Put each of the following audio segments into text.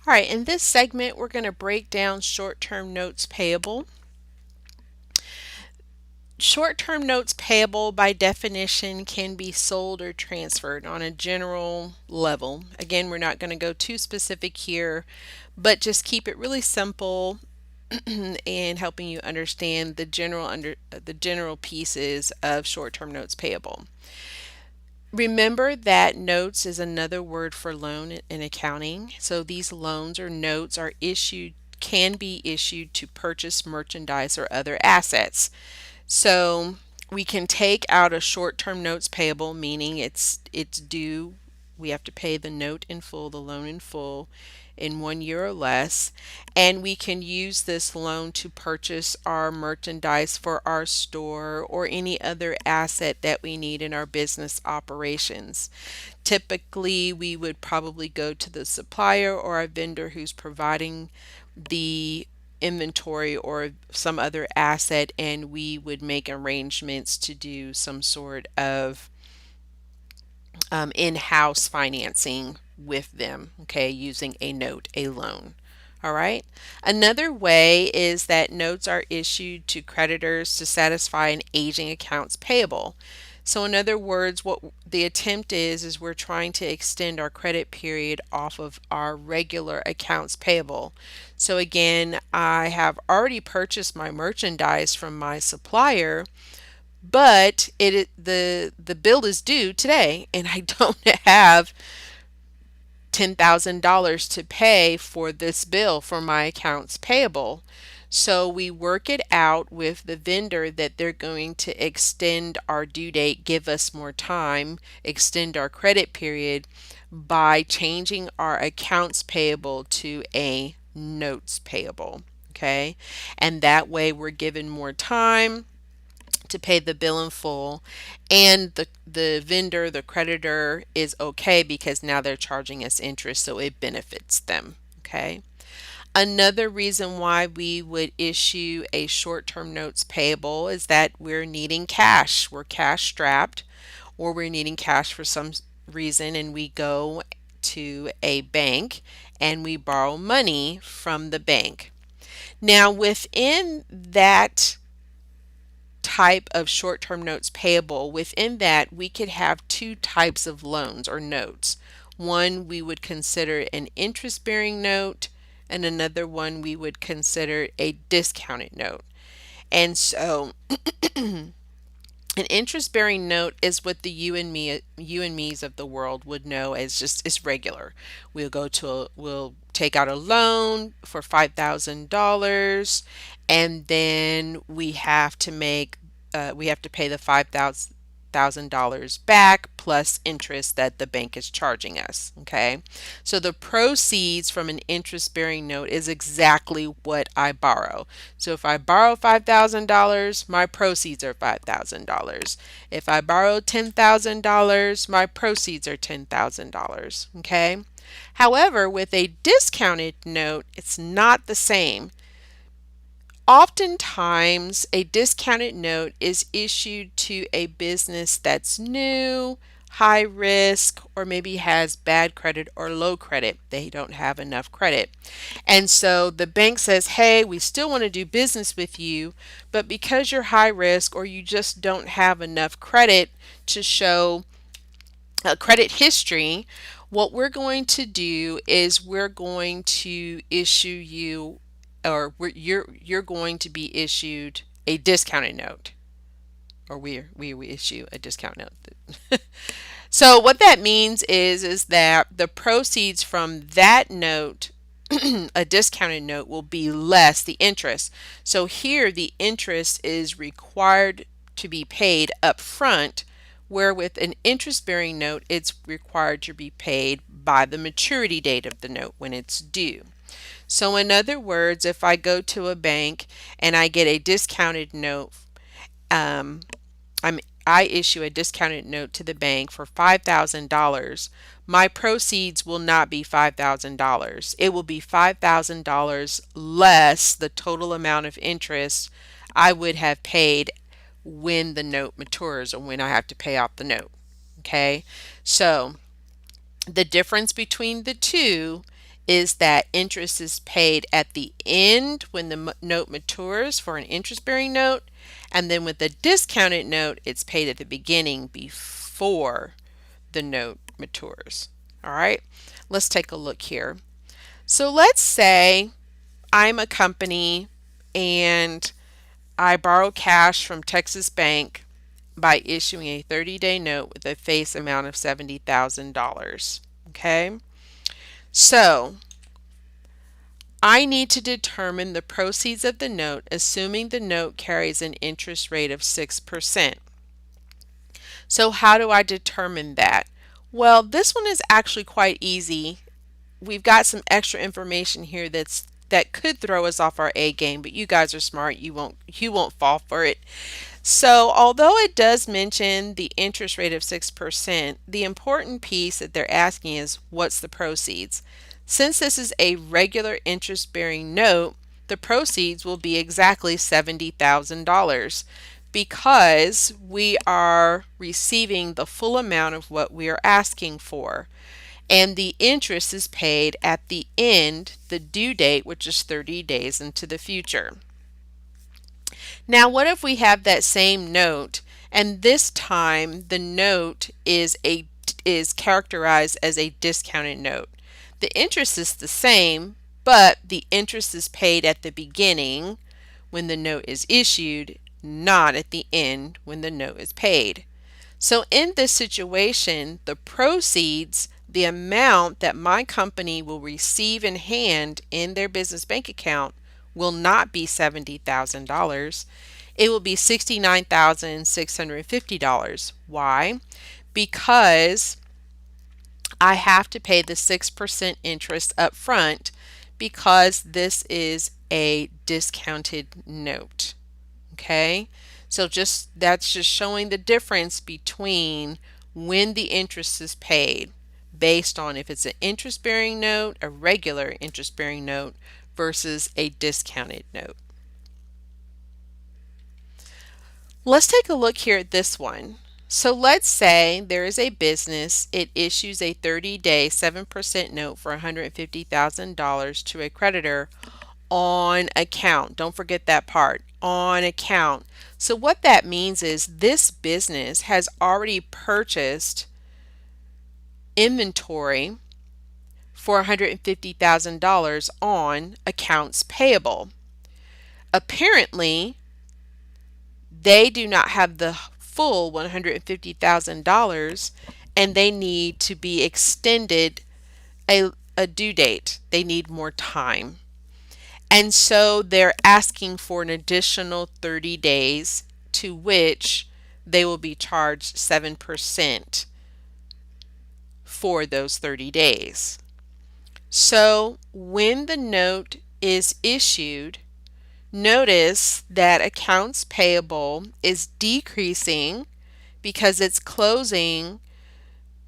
All right, in this segment, we're going to break down short-term notes payable. Short-term notes payable by definition can be sold or transferred on a general level. Again, we're not going to go too specific here, but just keep it really simple and helping you understand the general pieces of short-term notes payable. Remember that notes is another word for loan in accounting. So these loans or notes are issued can be issued to purchase merchandise or other assets. So we can take out a short-term notes payable, meaning it's due. We have to pay the note in full, the loan in full in 1 year or less, and we can use this loan to purchase our merchandise for our store or any other asset that we need in our business operations. Typically, we would probably go to the supplier or a vendor who's providing the inventory or some other asset, and we would make arrangements to do some sort of in-house financing with them, okay, using a note, a loan. All right. Another way is that notes are issued to creditors to satisfy an aging accounts payable. So in other words, what the attempt is we're trying to extend our credit period off of our regular accounts payable. So again, I have already purchased my merchandise from my supplier, but the bill is due today and I don't have $10,000 to pay for this bill for my accounts payable. So we work it out with the vendor that they're going to extend our due date, give us more time, extend our credit period by changing our accounts payable to a notes payable. Okay. And that way we're given more time to pay the bill in full, and the vendor, the creditor, is okay because now they're charging us interest, so it benefits them. Okay. Another reason why we would issue a short-term notes payable is that we're needing cash. We're cash strapped, or we're needing cash for some reason, and we go to a bank and we borrow money from the bank. Now, within that type of short-term notes payable, within that we could have two types of loans or notes. One we would consider an interest-bearing note, and another one we would consider a discounted note. And so an interest-bearing note is what the you and me's of the world would know as just it's regular. We'll take out a loan for $5,000, and then we have to pay the $5,000 back plus interest that the bank is charging us. Okay, so the proceeds from an interest-bearing note is exactly what I borrow. So if I borrow $5,000, my proceeds are $5,000. If I borrow $10,000, my proceeds are $10,000. Okay. However, with a discounted note, it's not the same. Oftentimes, a discounted note is issued to a business that's new, high risk, or maybe has bad credit or low credit. They don't have enough credit. And so the bank says, hey, we still want to do business with you, but because you're high risk or you just don't have enough credit to show a credit history, what we're going to do is we're going to issue you, or you're going to be issued a discounted note, or we issue a discount note. So what that means is that the proceeds from that note, a discounted note, will be less the interest. So here the interest is required to be paid up front, where with an interest-bearing note, it's required to be paid by the maturity date of the note when it's due. So in other words, if I go to a bank and I get a discounted note, um, I issue a discounted note to the bank for $5,000, my proceeds will not be $5,000. It will be $5,000 less the total amount of interest I would have paid when the note matures or when I have to pay off the note. Okay, so the difference between the two is that interest is paid at the end when the note matures for an interest-bearing note, and then with the discounted note, it's paid at the beginning before the note matures. All right, let's take a look here. So let's say I'm a company and I borrow cash from Texas Bank by issuing a 30-day note with a face amount of $70,000. Okay, so I need to determine the proceeds of the note, assuming the note carries an interest rate of 6%. So how do I determine that? Well, this one is actually quite easy. We've got some extra information here that could throw us off our A game, but you guys are smart. You won't fall for it. So, although it does mention the interest rate of 6%, the important piece that they're asking is what's the proceeds? Since this is a regular interest-bearing note, the proceeds will be exactly $70,000 because we are receiving the full amount of what we are asking for. And the interest is paid at the end, the due date, which is 30 days into the future. Now, what if we have that same note, and this time the note is characterized as a discounted note? The interest is the same, but the interest is paid at the beginning when the note is issued, not at the end when the note is paid. So in this situation, the proceeds, the amount that my company will receive in hand in their business bank account, will not be $70,000. It will be $69,650. Why? Because I have to pay the 6% interest up front because this is a discounted note. Okay? So that's just showing the difference between when the interest is paid based on if it's an interest-bearing note, a regular interest-bearing note, versus a discounted note. Let's take a look here at this one. So let's say there is a business, it issues a 30-day 7% note for $150,000 to a creditor on account. Don't forget that part, on account. So what that means is this business has already purchased inventory for $150,000 on accounts payable. Apparently, they do not have the full $150,000 and they need to be extended a due date. They need more time. And so they're asking for an additional 30 days to which they will be charged 7% for those 30 days. So when the note is issued, notice that accounts payable is decreasing because it's closing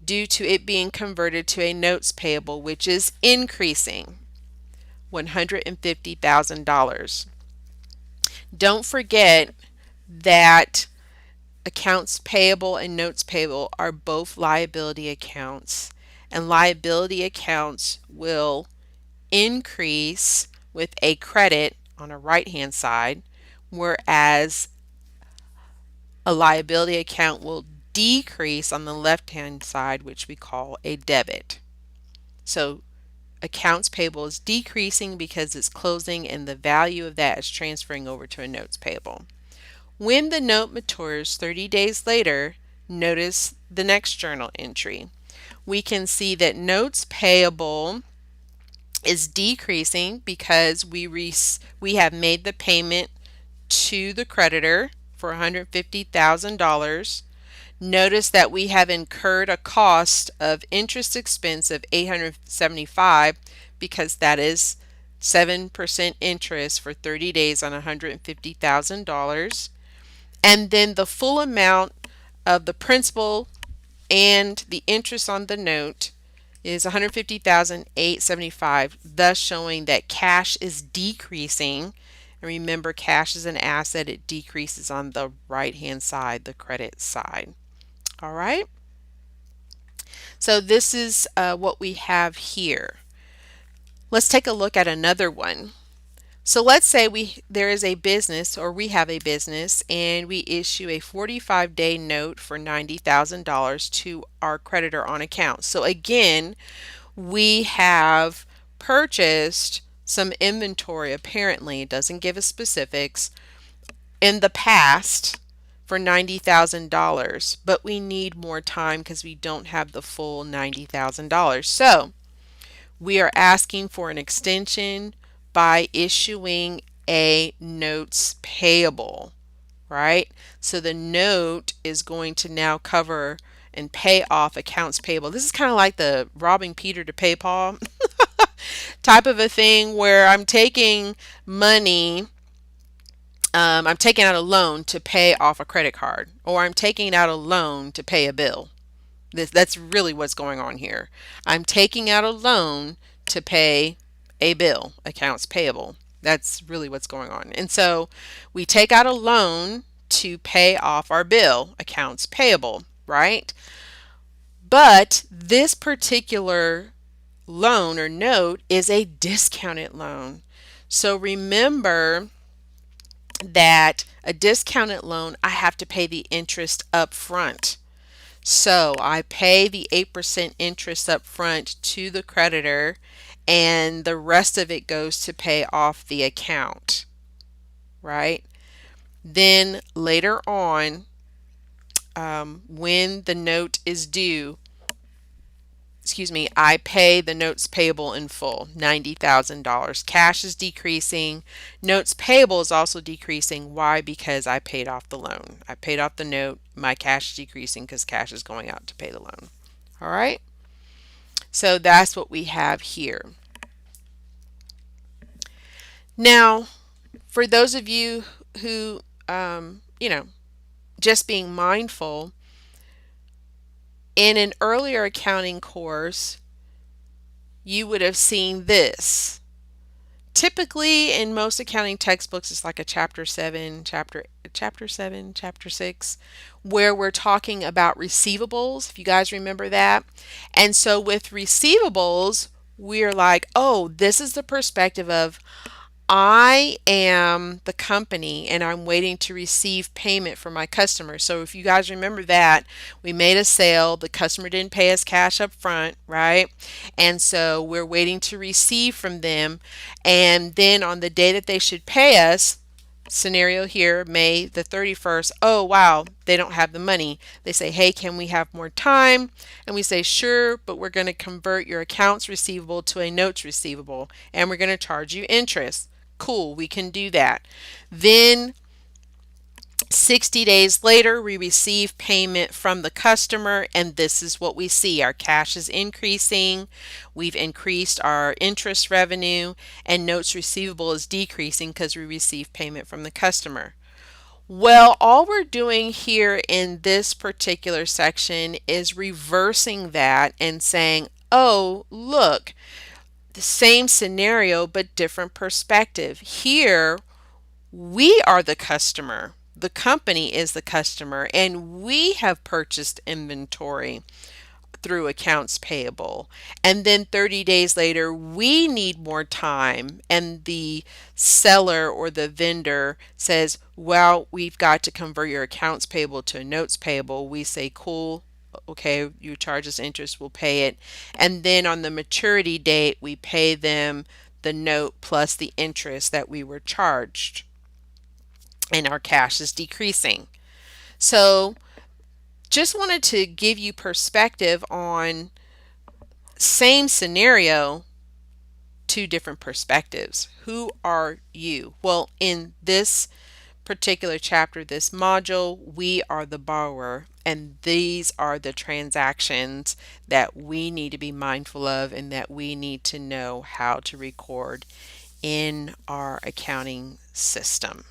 due to it being converted to a notes payable, which is increasing $150,000. Don't forget that accounts payable and notes payable are both liability accounts, and liability accounts will increase with a credit on a right-hand side, whereas a liability account will decrease on the left-hand side, which we call a debit. So accounts payable is decreasing because it's closing and the value of that is transferring over to a notes payable. When the note matures 30 days later, notice the next journal entry. We can see that notes payable is decreasing because we have made the payment to the creditor for $150,000. Notice that we have incurred a cost of interest expense of $875 because that is 7% interest for 30 days on $150,000. And then the full amount of the principal and the interest on the note is $150,875, thus showing that cash is decreasing. And remember, cash is an asset. It decreases on the right-hand side, the credit side. All right. So this is what we have here. Let's take a look at another one. So let's say there is a business, or we have a business, and we issue a 45-day note for $90,000 to our creditor on account. So again, we have purchased some inventory, apparently, it doesn't give us specifics, in the past for $90,000, but we need more time because we don't have the full $90,000. So we are asking for an extension by issuing a notes payable, right? So the note is going to now cover and pay off accounts payable. This is kind of like the robbing Peter to pay Paul type of a thing, where I'm taking money, I'm taking out a loan to pay off a credit card, or I'm taking out a loan to pay a bill. That's really what's going on here. I'm taking out a loan to pay a bill, accounts payable. That's really what's going on. And so we take out a loan to pay off our bill, accounts payable, right? But this particular loan or note is a discounted loan. So remember that a discounted loan, I have to pay the interest up front. So I pay the 8% interest up front to the creditor, and the rest of it goes to pay off the account, right? Then later on, when the note is due, I pay the notes payable in full, $90,000. Cash is decreasing. Notes payable is also decreasing. Why? Because I paid off the loan. I paid off the note. My cash is decreasing because cash is going out to pay the loan. All right. So that's what we have here. Now, for those of you who, just being mindful, in an earlier accounting course, you would have seen this. Typically, in most accounting textbooks, it's like a chapter 6, where we're talking about receivables, if you guys remember that. And so with receivables, we're like, oh, this is the perspective of, I am the company and I'm waiting to receive payment from my customer. So if you guys remember that, we made a sale, the customer didn't pay us cash up front, right? And so we're waiting to receive from them. And then on the day that they should pay us, scenario here, May the 31st, oh wow, they don't have the money. They say, hey, can we have more time? And we say, sure, but we're going to convert your accounts receivable to a notes receivable, and we're going to charge you interest. Cool, we can do that. Then 60 days later, we receive payment from the customer, and this is what we see. Our cash is increasing. We've increased our interest revenue, and notes receivable is decreasing because we receive payment from the customer. Well, all we're doing here in this particular section is reversing that and saying, oh, look, the same scenario but different perspective. Here, we are the customer. The company is the customer, and we have purchased inventory through accounts payable. And then 30 days later, we need more time, and the seller or the vendor says, well, we've got to convert your accounts payable to a notes payable. We say, cool, okay, you charge us interest, we'll pay it. And then on the maturity date, we pay them the note plus the interest that we were charged, and our cash is decreasing. So just wanted to give you perspective on same scenario, two different perspectives. Who are you? Well, in this particular chapter, this module, we are the borrower, and these are the transactions that we need to be mindful of and that we need to know how to record in our accounting system.